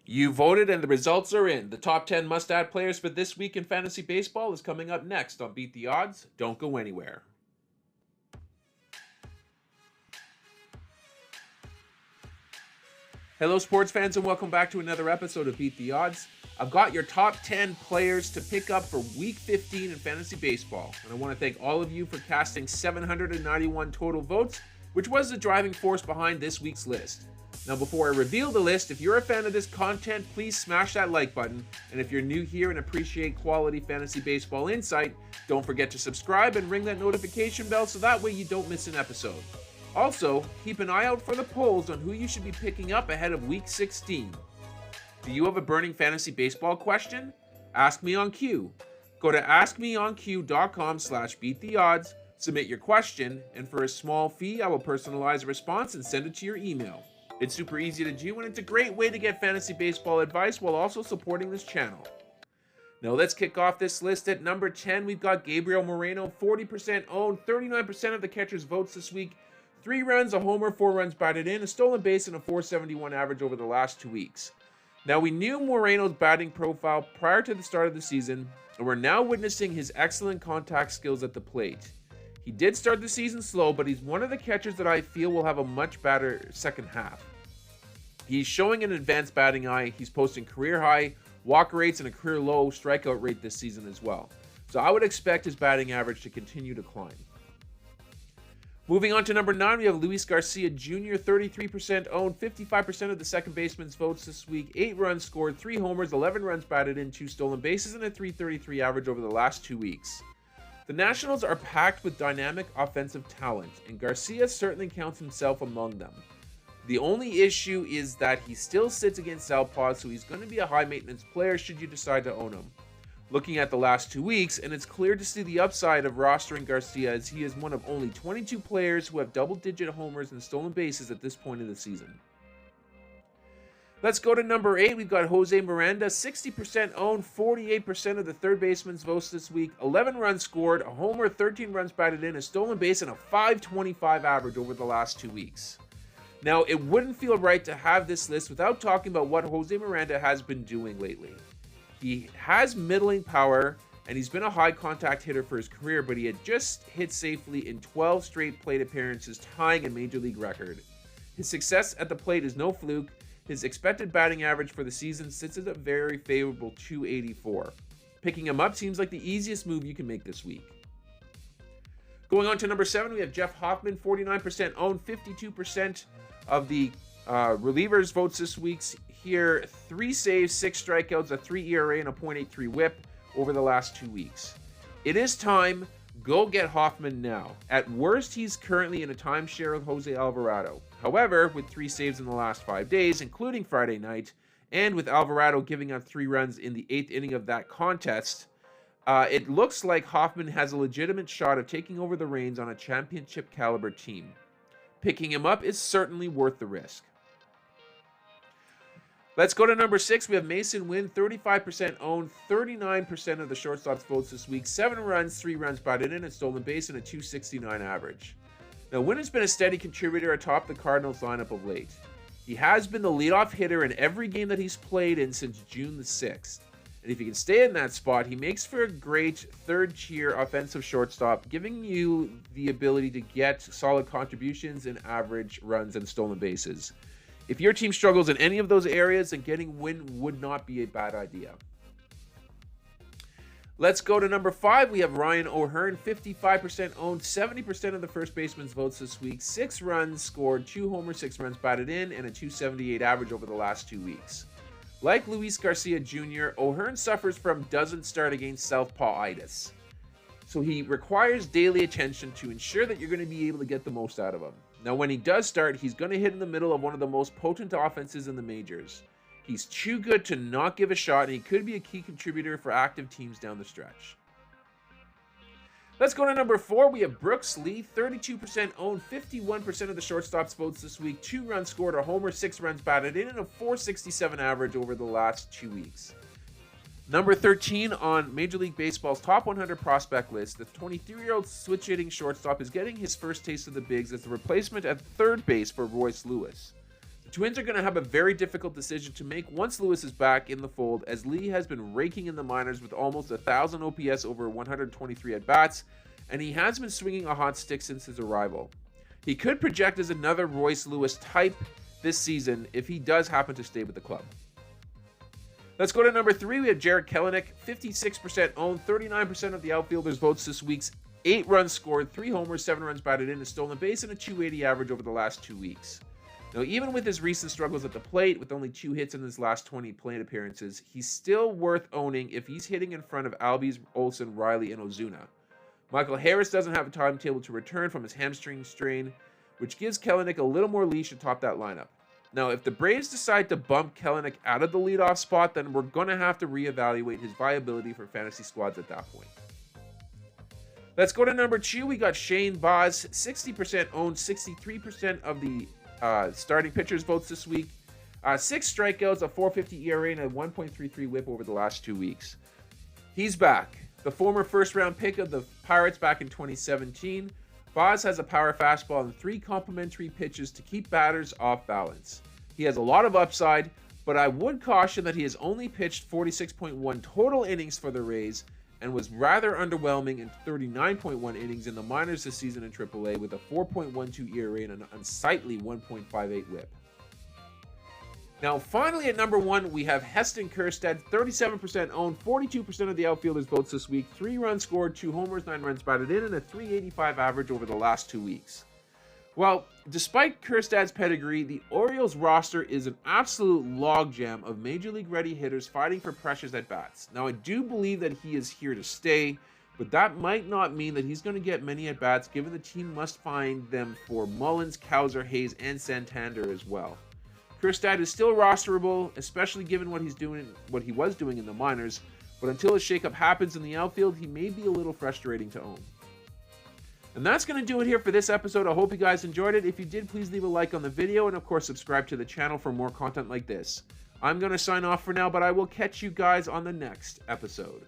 You voted and the results are in. The top 10 must-add players for this week in fantasy baseball is coming up next on Beat the Odds. Don't go anywhere. Hello, sports fans, and welcome back to another episode of Beat the Odds. I've got your top 10 players to pick up for Week 15 in fantasy baseball, and I want to thank all of you for casting 791 total votes, which was the driving force behind this week's list. Now, before I reveal the list, if you're a fan of this content, please smash that like button, and if you're new here and appreciate quality fantasy baseball insight, don't forget to subscribe and ring that notification bell so that way you don't miss an episode. Also, keep an eye out for the polls on who you should be picking up ahead of Week 16. Do you have a burning fantasy baseball question? Ask me on Q. Go to askmeonq.com/beattheodds, submit your question, and for a small fee, I will personalize a response and send it to your email. It's super easy to do, and it's a great way to get fantasy baseball advice while also supporting this channel. Now let's kick off this list at number 10. We've got Gabriel Moreno, 40% owned, 39% of the catcher's votes this week. 3 runs, a homer, 4 runs batted in, a stolen base, and a .471 average over the last 2 weeks. Now, we knew Moreno's batting profile prior to the start of the season, and we're now witnessing his excellent contact skills at the plate. He did start the season slow, but he's one of the catchers that I feel will have a much better second half. He's showing an advanced batting eye. He's posting career-high walk rates and a career-low strikeout rate this season as well. So I would expect his batting average to continue to climb. Moving on to number 9, we have Luis Garcia Jr., 33% owned, 55% of the second baseman's votes this week, 8 runs scored, 3 homers, 11 runs batted in, 2 stolen bases, and a .333 average over the last 2 weeks. The Nationals are packed with dynamic offensive talent, and Garcia certainly counts himself among them. The only issue is that he still sits against southpaws, so he's going to be a high-maintenance player should you decide to own him. Looking at the last 2 weeks, and it's clear to see the upside of rostering Garcia as he is one of only 22 players who have double-digit homers and stolen bases at this point of the season. Let's go to number 8. We've got Jose Miranda, 60% owned, 48% of the third baseman's votes this week, 11 runs scored, a homer, 13 runs batted in, a stolen base, and a .525 average over the last 2 weeks. Now, it wouldn't feel right to have this list without talking about what Jose Miranda has been doing lately. He has middling power, and he's been a high contact hitter for his career, but he had just hit safely in 12 straight plate appearances, tying a major league record. His success at the plate is no fluke. His expected batting average for the season sits at a very favorable .284. Picking him up seems like the easiest move you can make this week. Going on to number 7, we have Jeff Hoffman, 49% owned, 52% of the relievers' votes this week. Here, 3 saves, 6 strikeouts, a 3 ERA, and a .83 whip over the last 2 weeks. It is time. Go get Hoffman now. At worst, he's currently in a timeshare with Jose Alvarado. However, with 3 saves in the last 5 days, including Friday night, and with Alvarado giving up 3 runs in the 8th inning of that contest, it looks like Hoffman has a legitimate shot of taking over the reins on a championship caliber team. Picking him up is certainly worth the risk. Let's go to number 6. We have Mason Wynn, 35% owned, 39% of the shortstop's votes this week, 7 runs, 3 runs batted in, a stolen base, and a .269 average. Now, Wynn has been a steady contributor atop the Cardinals lineup of late. He has been the leadoff hitter in every game that he's played in since June the 6th. And if he can stay in that spot, he makes for a great third-tier offensive shortstop, giving you the ability to get solid contributions in average runs and stolen bases. If your team struggles in any of those areas, then getting Wynn would not be a bad idea. Let's go to number 5. We have Ryan O'Hearn, 55% owned, 70% of the first baseman's votes this week, 6 runs scored, 2 homers, 6 runs batted in, and a .278 average over the last 2 weeks. Like Luis Garcia Jr., O'Hearn suffers from doesn't start against southpaw-itis. So he requires daily attention to ensure that you're going to be able to get the most out of him. Now, when he does start, he's going to hit in the middle of one of the most potent offenses in the majors. He's too good to not give a shot, and he could be a key contributor for active teams down the stretch. Let's go to number 4. We have Brooks Lee, 32% owned, 51% of the shortstop's votes this week, 2 runs scored, a homer, 6 runs batted in, and a .467 average over the last 2 weeks. Number 13 on Major League Baseball's top 100 prospect list, the 23-year-old switch-hitting shortstop is getting his first taste of the bigs as the replacement at third base for Royce Lewis. The Twins are going to have a very difficult decision to make once Lewis is back in the fold, as Lee has been raking in the minors with almost 1,000 OPS over 123 at-bats, and he has been swinging a hot stick since his arrival. He could project as another Royce Lewis type this season if he does happen to stay with the club. Let's go to number 3. We have Jarred Kelenic, 56% owned, 39% of the outfielders' votes this week's 8 runs scored, 3 homers, 7 runs batted in, a stolen base, and a .280 average over the last 2 weeks. Now, even with his recent struggles at the plate, with only 2 hits in his last 20 plate appearances, he's still worth owning if he's hitting in front of Albies, Olsen, Riley, and Ozuna. Michael Harris doesn't have a timetable to return from his hamstring strain, which gives Kelenic a little more leash atop that lineup. Now, if the Braves decide to bump Kelenic out of the leadoff spot, then we're going to have to reevaluate his viability for fantasy squads at that point. Let's go to number 2. We got Shane Baz, 60% owned, 63% of the starting pitchers' votes this week. 6 strikeouts, a .450 ERA, and a 1.33 whip over the last 2 weeks. He's back. The former first-round pick of the Pirates back in 2017, Baz has a power fastball and 3 complementary pitches to keep batters off balance. He has a lot of upside, but I would caution that he has only pitched 46.1 total innings for the Rays and was rather underwhelming in 39.1 innings in the minors this season in AAA with a 4.12 ERA and an unsightly 1.58 whip. Now, finally at number 1, we have Heston Kjerstad, 37% owned, 42% of the outfielders' votes this week, 3 runs scored, 2 homers, 9 runs batted in, and a .385 average over the last 2 weeks. Well, despite Kjerstad's pedigree, the Orioles roster is an absolute logjam of Major League ready hitters fighting for precious at-bats. Now, I do believe that he is here to stay, but that might not mean that he's going to get many at-bats, given the team must find them for Mullins, Cowser, Hayes, and Santander as well. Kjerstad is still rosterable, especially given what he was doing in the minors, but until a shakeup happens in the outfield, he may be a little frustrating to own. And that's going to do it here for this episode. I hope you guys enjoyed it. If you did, please leave a like on the video and of course subscribe to the channel for more content like this. I'm going to sign off for now, but I will catch you guys on the next episode.